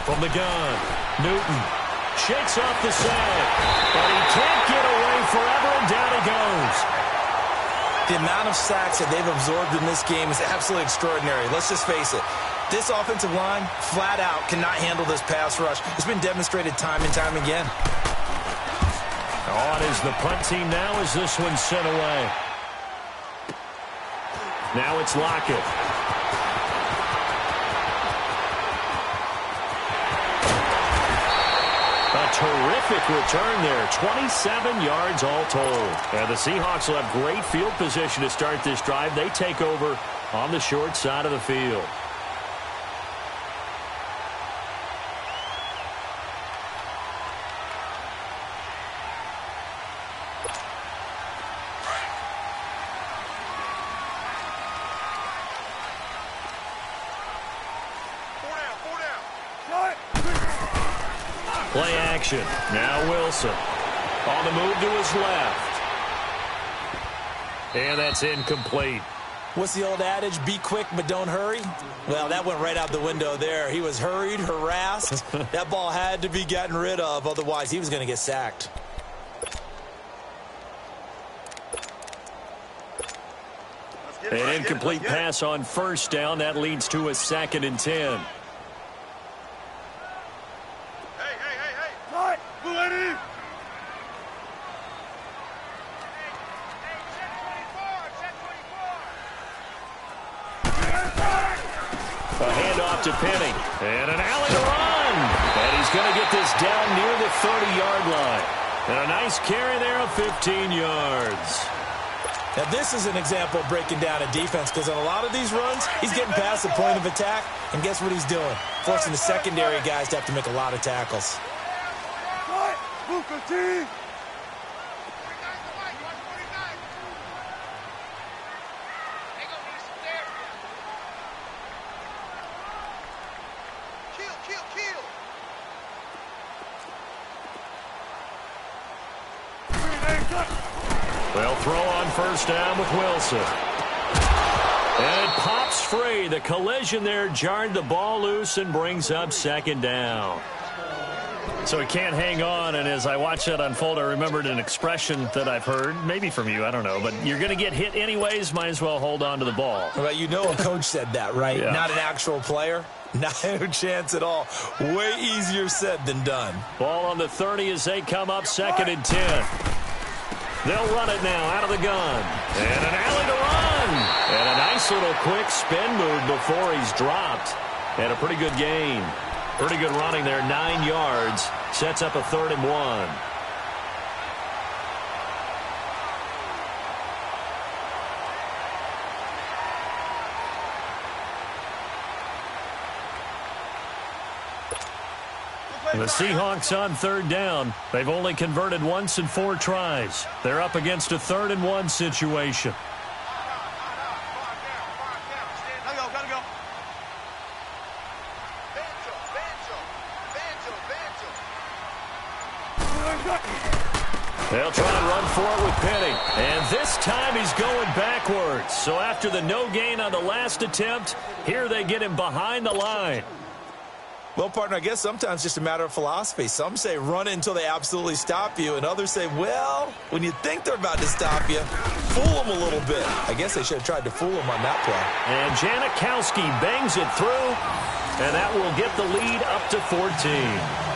From the gun, Newton shakes off the sack, but he can't get away forever, and down he goes. The amount of sacks that they've absorbed in this game is absolutely extraordinary. Let's just face it. This offensive line, flat out, cannot handle this pass rush. It's been demonstrated time and time again. On is the punt team now as this one's sent away. Now it's Lockett. A terrific return there. 27 yards all told. And the Seahawks will have great field position to start this drive. They take over on the short side of the field. Play action. Now Wilson. On the move to his left. And that's incomplete. What's the old adage? Be quick, but don't hurry? Well, that went right out the window there. He was hurried, harassed. That ball had to be gotten rid of. Otherwise, he was going to get sacked. An incomplete pass on first down. That leads to a 2nd and 10. A handoff to Penny. And an alley to run. And he's going to get this down near the 30-yard line. And a nice carry there of 15 yards. Now, this is an example of breaking down a defense, because on a lot of these runs, he's getting past the point of attack, and guess what he's doing? Forcing the secondary guys to have to make a lot of tackles. They'll throw on first down with Wilson. And it pops free. The collision there jarred the ball loose and brings up second down. So he can't hang on, and as I watch that unfold, I remembered an expression that I've heard, maybe from you, I don't know, but you're going to get hit anyways, might as well hold on to the ball. Well, you know a coach said that, right? Yeah. Not an actual player. Not a chance at all. Way easier said than done. Ball on the 30 as they come up 2nd and 10. They'll run it now out of the gun. And an alley to run. And a nice little quick spin move before he's dropped. And a pretty good gain. Pretty good running there, 9 yards. Sets up a 3rd and 1. The Seahawks on 3rd down. They've only converted once in 4 tries. They're up against a 3rd and 1 situation. They'll try and run for it with Penny. And this time he's going backwards. So after the no gain on the last attempt, here they get him behind the line. Well, partner, I guess sometimes just a matter of philosophy. Some say run until they absolutely stop you, and others say, well, when you think they're about to stop you, fool them a little bit. I guess they should have tried to fool him on that play. And Janikowski bangs it through, and that will get the lead up to 14.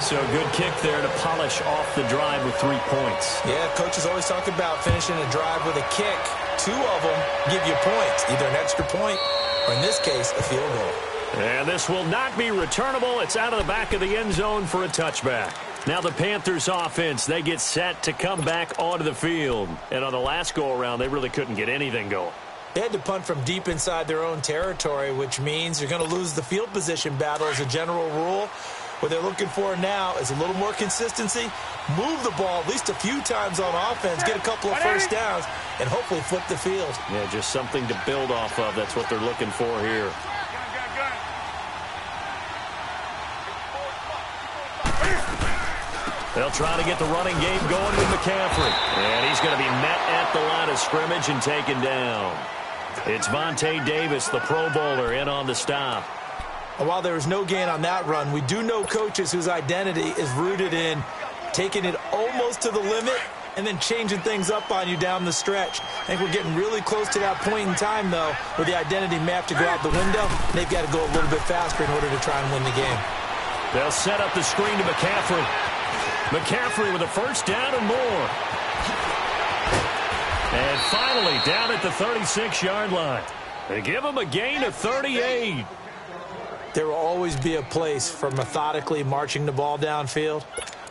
So good kick there to polish off the drive with 3 points. Yeah, coaches always talk about finishing a drive with a kick. 2 of them give you points, either an extra point or, in this case, a field goal. And this will not be returnable. It's out of the back of the end zone for a touchback. Now the Panthers offense, they get set to come back onto the field. And on the last go-around, they really couldn't get anything going. They had to punt from deep inside their own territory, which means you're going to lose the field position battle as a general rule. What they're looking for now is a little more consistency, move the ball at least a few times on offense, get a couple of first downs, and hopefully flip the field. Yeah, just something to build off of. That's what they're looking for here. They'll try to get the running game going with McCaffrey. And he's going to be met at the line of scrimmage and taken down. It's Vontae Davis, the Pro Bowler, in on the stop. And while there was no gain on that run, we do know coaches whose identity is rooted in taking it almost to the limit and then changing things up on you down the stretch. I think we're getting really close to that point in time, though, where the identity may have to go out the window. And they've got to go a little bit faster in order to try and win the game. They'll set up the screen to McCaffrey. McCaffrey with a first down and more. And finally down at the 36-yard line. They give him a gain of 38. There will always be a place for methodically marching the ball downfield.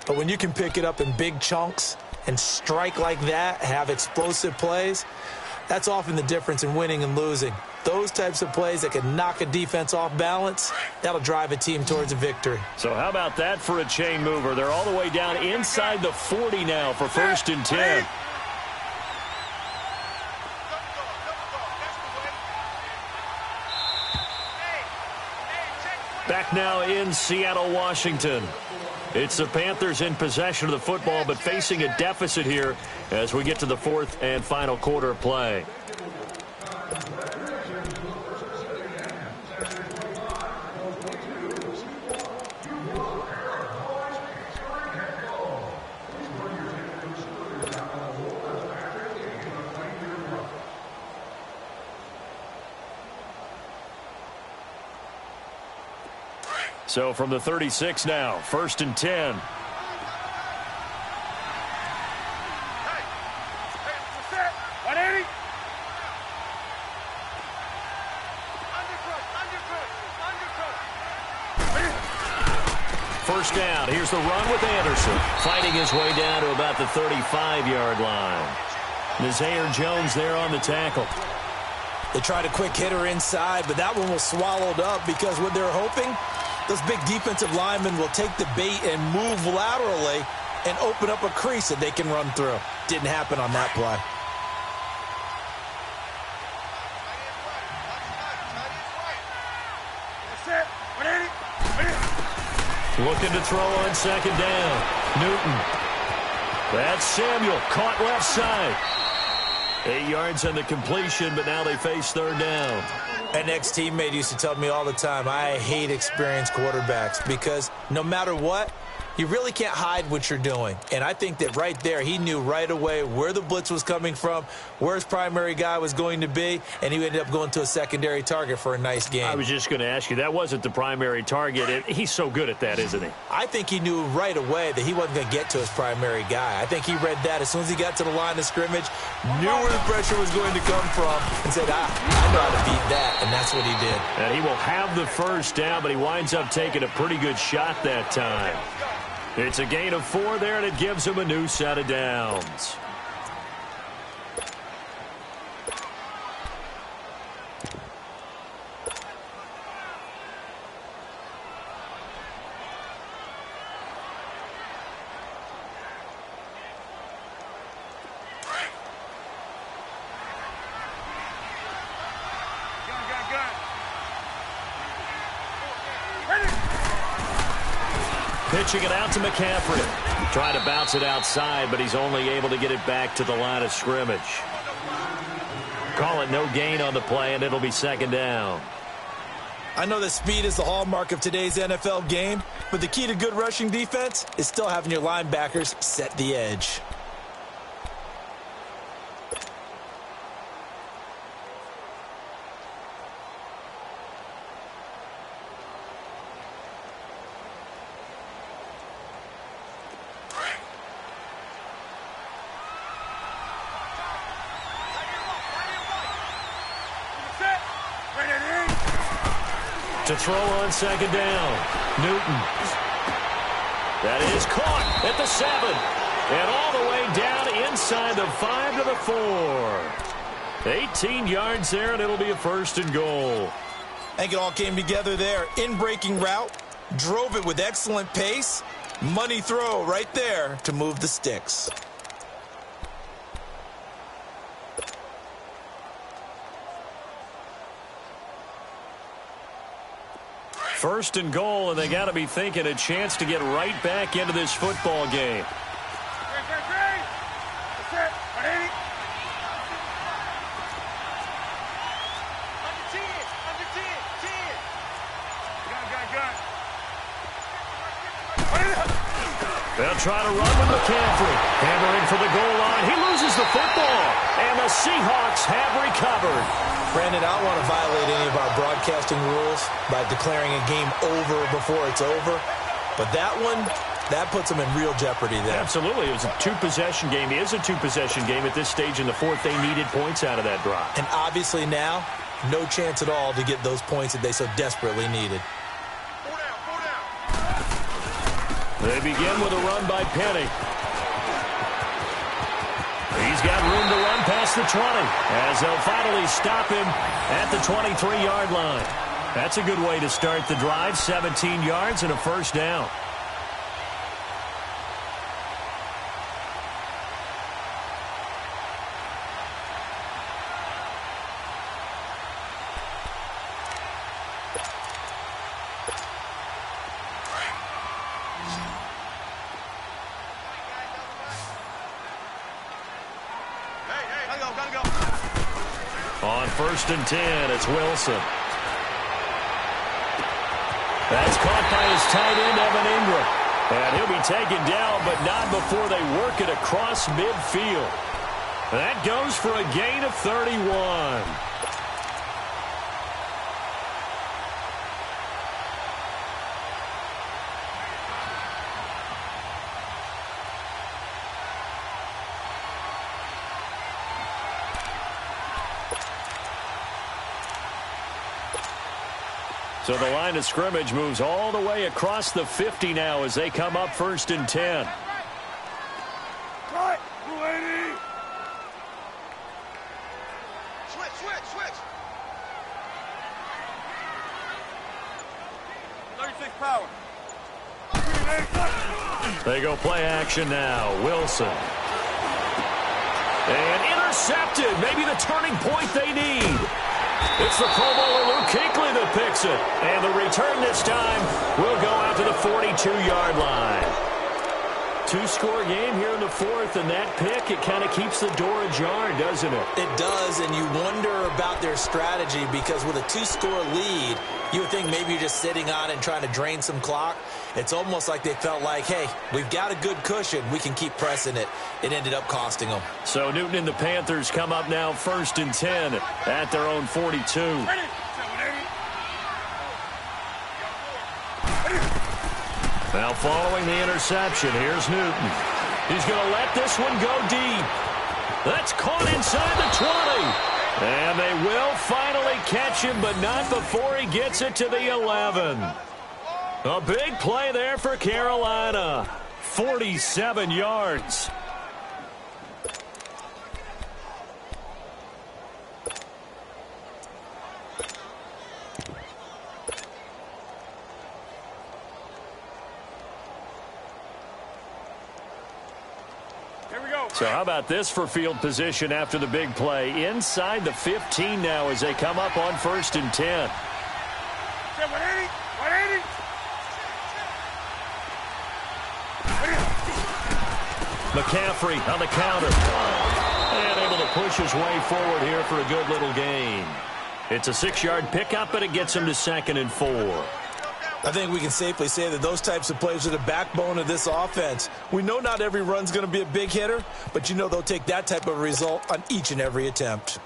But when you can pick it up in big chunks and strike like that, have explosive plays, that's often the difference in winning and losing. Those types of plays that can knock a defense off balance, that'll drive a team towards a victory. So how about that for a chain mover? They're all the way down inside the 40 now for 1st and 10. Back now in Seattle, Washington. It's the Panthers in possession of the football, but facing a deficit here as we get to the 4th and final quarter of play. So from the 36 now, 1st and 10. First down. Here's the run with Anderson. Fighting his way down to about the 35-yard line. Nazaire Jones there on the tackle. They tried a quick hitter inside, but that one was swallowed up because what they're hoping, those big defensive linemen will take the bait and move laterally and open up a crease that they can run through. Didn't happen on that play. Looking to throw on 2nd down. Newton. That's Samuel, caught left side. 8 yards on the completion, but now they face third down. An ex-teammate used to tell me all the time, I hate experienced quarterbacks because no matter what, you really can't hide what you're doing. And I think that right there, he knew right away where the blitz was coming from, where his primary guy was going to be, and he ended up going to a secondary target for a nice game. I was just going to ask you, that wasn't the primary target. He's so good at that, isn't he? I think he knew right away that he wasn't going to get to his primary guy. I think he read that as soon as he got to the line of scrimmage, knew where the pressure was going to come from, and said, I know how to beat that, and that's what he did. And he will have the first down, but he winds up taking a pretty good shot that time. It's a gain of 4 there, and it gives him a new set of downs. Pitching it out to McCaffrey. Trying to bounce it outside, but he's only able to get it back to the line of scrimmage. Call it no gain on the play, and it'll be second down. I know that speed is the hallmark of today's NFL game, but the key to good rushing defense is still having your linebackers set the edge. To throw on second down, Newton. That is caught at the 7. And all the way down inside the 5 to the 4. 18 yards there, and it'll be a first and goal. I think it all came together there. In-breaking route, drove it with excellent pace. Money throw right there to move the sticks. First and goal, and they got to be thinking a chance to get right back into this football game. They'll try to run with McCaffrey. Hammering for the goal line. He loses the football, and the Seahawks have recovered. Brandon, I don't want to violate any of our broadcasting rules by declaring a game over before it's over. But that one, that puts them in real jeopardy there. Absolutely. It was a two-possession game. It is a two-possession game at this stage in the fourth. They needed points out of that drive. And obviously now, no chance at all to get those points that they so desperately needed. They begin with a run by Penny. He's got room to run past the 20 as they'll finally stop him at the 23-yard line. That's a good way to start the drive. 17 yards and a first down. On 1st and 10, it's Wilson. That's caught by his tight end, Evan Ingram. And he'll be taken down, but not before they work it across midfield. That goes for a gain of 31. So the line of scrimmage moves all the way across the 50 now as they come up 1st and 10. Right, 280. Switch. 36 power. They go play action now. Wilson. And intercepted. Maybe the turning point they need. It's the Pro Bowler Luke Kuechly that picks it. And the return this time will go out to the 42-yard line. Two-score game here in the fourth, and that pick, it kind of keeps the door ajar, doesn't it? It does, and you wonder about their strategy because with a two-score lead, you would think maybe you're just sitting on it and trying to drain some clock. It's almost like they felt like, hey, we've got a good cushion. We can keep pressing it. It ended up costing them. So Newton and the Panthers come up now 1st and 10 at their own 42. Now following the interception, here's Newton. He's going to let this one go deep. That's caught inside the 20. And they will finally catch him, but not before he gets it to the 11. A big play there for Carolina. 47 yards. So how about this for field position after the big play? Inside the 15 now as they come up on 1st and 10. McCaffrey on the counter. And able to push his way forward here for a good little gain. It's a 6-yard pickup, but it gets him to 2nd and 4. I think we can safely say that those types of plays are the backbone of this offense. We know not every run's going to be a big hitter, but you know they'll take that type of result on each and every attempt.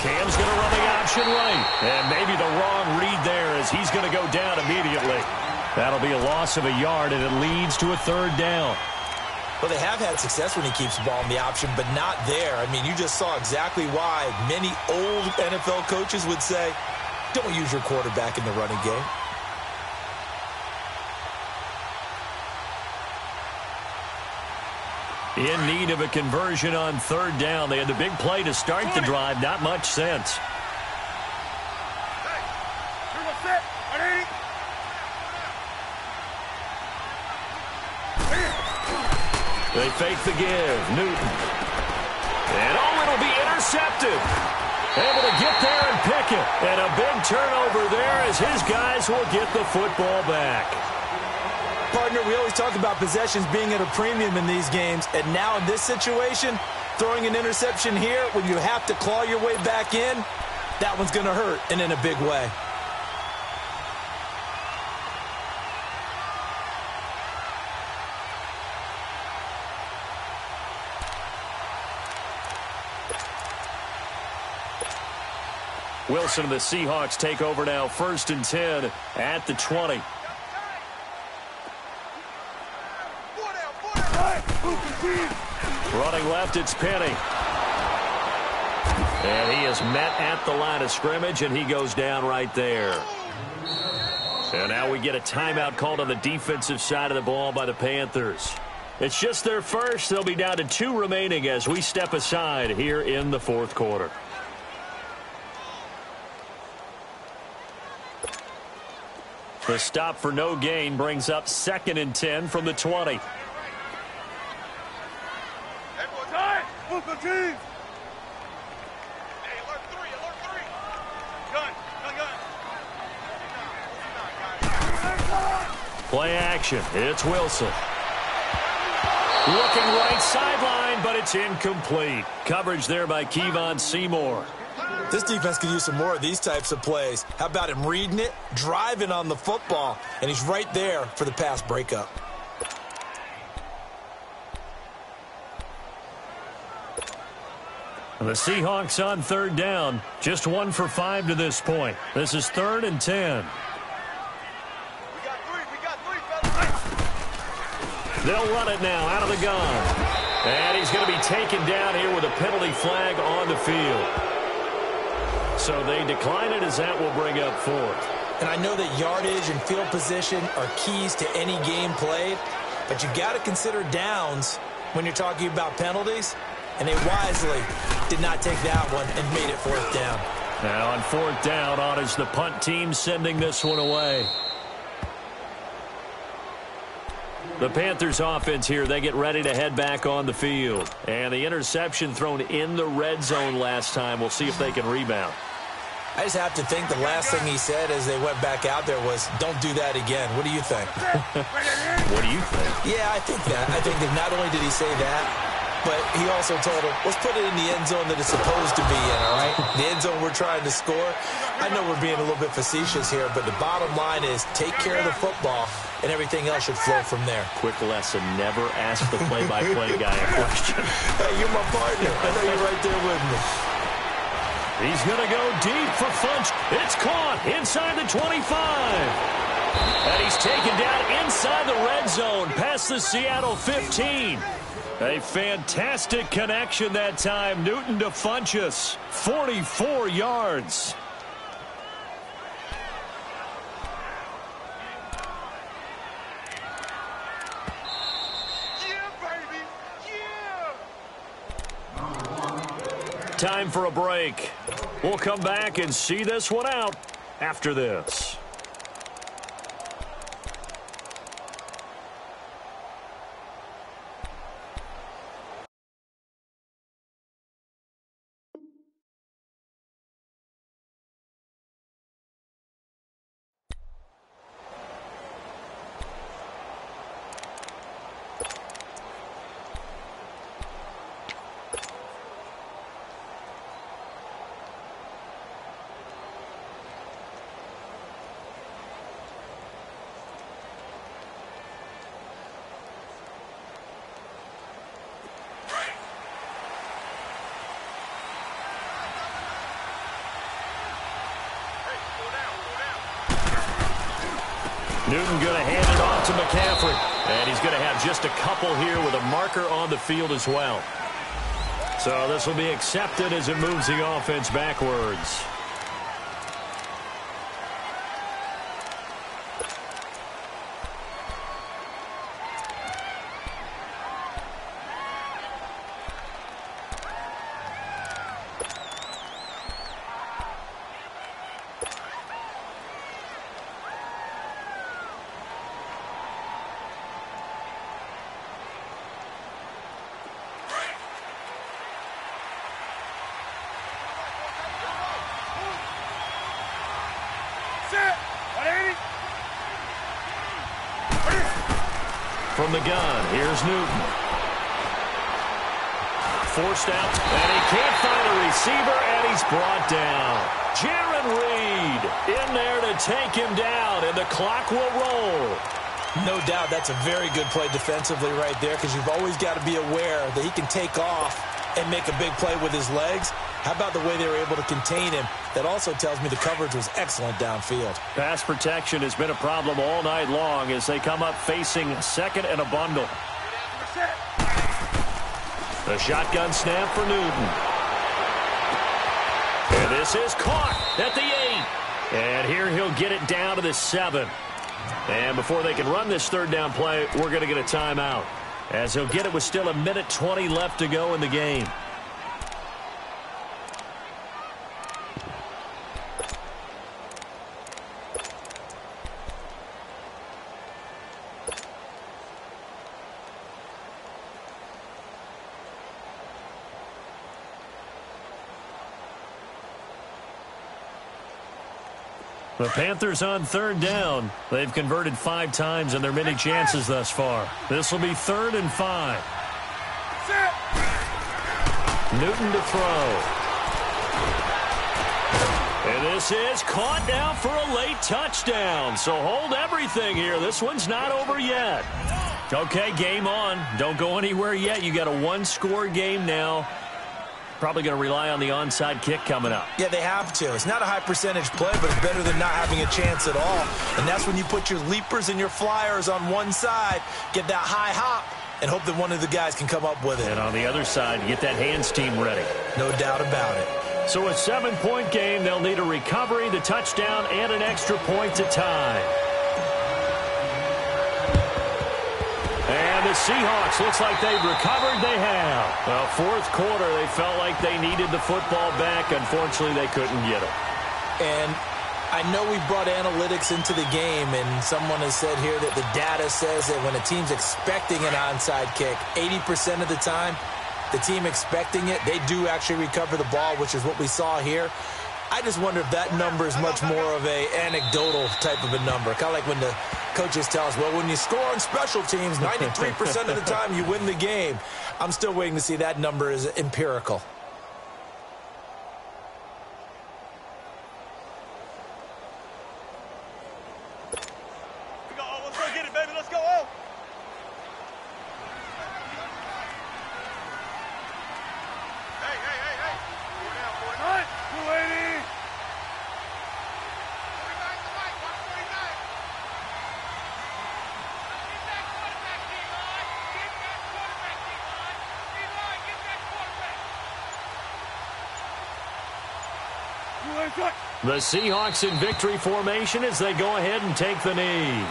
Cam's going to run the option right. And maybe the wrong read there as he's going to go down immediately. That'll be a loss of a yard, and it leads to a 3rd down. Well, they have had success when he keeps the ball in the option, but not there. I mean, you just saw exactly why many old NFL coaches would say, don't use your quarterback in the running game. In need of a conversion on 3rd down. They had the big play to start the drive. Not much sense. They fake the give. Newton. And it'll be intercepted. Able to get there and pick it. And a big turnover there as his guys will get the football back. Partner, we always talk about possessions being at a premium in these games, and now in this situation, throwing an interception here when you have to claw your way back in, that one's going to hurt, and in a big way. Wilson and the Seahawks take over now 1st and 10 at the 20. Running left, it's Penny. And he is met at the line of scrimmage, and he goes down right there. And now we get a timeout called on the defensive side of the ball by the Panthers. It's just their first. They'll be down to 2 remaining as we step aside here in the 4th quarter. The stop for no gain brings up 2nd and 10 from the 20. Play action. It's Wilson. Looking right sideline, but it's incomplete. Coverage there by Kevon Seymour. This defense could use some more of these types of plays. How about him reading it, driving on the football, and he's right there for the pass breakup. The Seahawks on 3rd down. Just 1 for 5 to this point. This is 3rd and 10. They'll run it now out of the gun. And he's going to be taken down here with a penalty flag on the field. So they decline it as that will bring up 4th. And I know that yardage and field position are keys to any game played, but you got to consider downs when you're talking about penalties. And they wisely did not take that one and made it 4th down. Now on 4th down, on is the punt team sending this one away. The Panthers offense here, they get ready to head back on the field. And the interception thrown in the red zone last time. We'll see if they can rebound. I just have to think the last thing he said as they went back out there was, don't do that again. What do you think? What do you think? Yeah, I think that. I think that not only did he say that, but he also told him, let's put it in the end zone that it's supposed to be in, all right? The end zone we're trying to score. I know we're being a little bit facetious here, but the bottom line is take care of the football, and everything else should flow from there. Quick lesson, never ask the play-by-play guy a question. Hey, you're my partner. I know you're right there with me. He's going to go deep for Funch. It's caught inside the 25. And he's taken down inside the red zone past the Seattle 15. A fantastic connection that time. Newton to Funchess. 44 yards. Yeah, baby. Yeah. Time for a break. We'll come back and see this one out after this. Newton going to hand it off to McCaffrey. And he's going to have just a couple here with a marker on the field as well. So this will be accepted as it moves the offense backwards. From the gun, here's Newton. Forced out, and he can't find a receiver, and he's brought down. Jaron Reed in there to take him down, and the clock will roll. No doubt that's a very good play defensively right there, because you've always got to be aware that he can take off and make a big play with his legs. How about the way they were able to contain him? That also tells me the coverage was excellent downfield. Pass protection has been a problem all night long as they come up facing second and a bundle. The shotgun snap for Newton. And this is caught at the 8. And here he'll get it down to the 7. And before they can run this third down play, we're going to get a timeout, as he'll get it with still 1:20 left to go in the game. The Panthers on third down. They've converted 5 times in their many chances thus far. This will be 3rd and 5. Newton to throw. And this is caught now for a late touchdown. So hold everything here. This one's not over yet. Okay, game on. Don't go anywhere yet. You got a 1-score game now. Probably going to rely on the onside kick coming up. Yeah, they have to. It's not a high percentage play, but it's better than not having a chance at all. And that's when you put your leapers and your flyers on one side, get that high hop, and hope that one of the guys can come up with it. And on the other side, get that hands team ready. No doubt about it. So a 7-point game, they'll need a recovery, the touchdown, and an extra point to tie. And And the Seahawks, looks like they've recovered. They have. Well, fourth quarter, they felt like they needed the football back. Unfortunately, they couldn't get it. And I know we brought analytics into the game, and someone has said here that the data says that when a team's expecting an onside kick, 80% of the time, the team expecting it, they do actually recover the ball, which is what we saw here. I just wonder if that number is much more of a anecdotal type of a number. Kind of like when the coaches tell us, well, when you score on special teams, 93% of the time you win the game. I'm still waiting to see that number is empirical. Let's go get it, baby. Let's go. Oh. Hey. 4 down. 280. 49 to Mike. 149. Get that quarterback, D-line. Get that quarterback, D-line. D-line, get that quarterback. The Seahawks in victory formation as they go ahead and take the knee.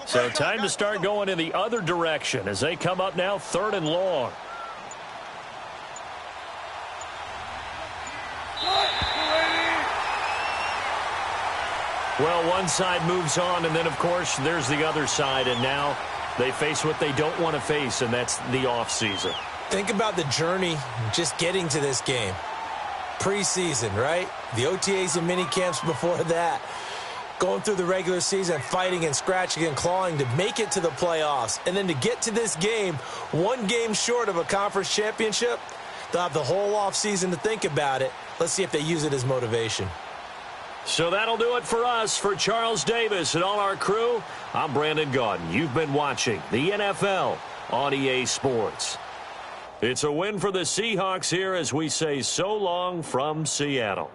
So time to start going in the other direction as they come up now 3rd and long. Well, one side moves on, and then, of course, there's the other side, and now they face what they don't want to face, and that's the offseason. Think about the journey just getting to this game. Preseason, right? The OTAs and mini camps before that. Going through the regular season, fighting and scratching and clawing to make it to the playoffs. And then to get to this game, one game short of a conference championship, they'll have the whole offseason to think about it. Let's see if they use it as motivation. So that'll do it for us. For Charles Davis and all our crew, I'm Brandon Gaudin. You've been watching the NFL on EA Sports. It's a win for the Seahawks here as we say so long from Seattle.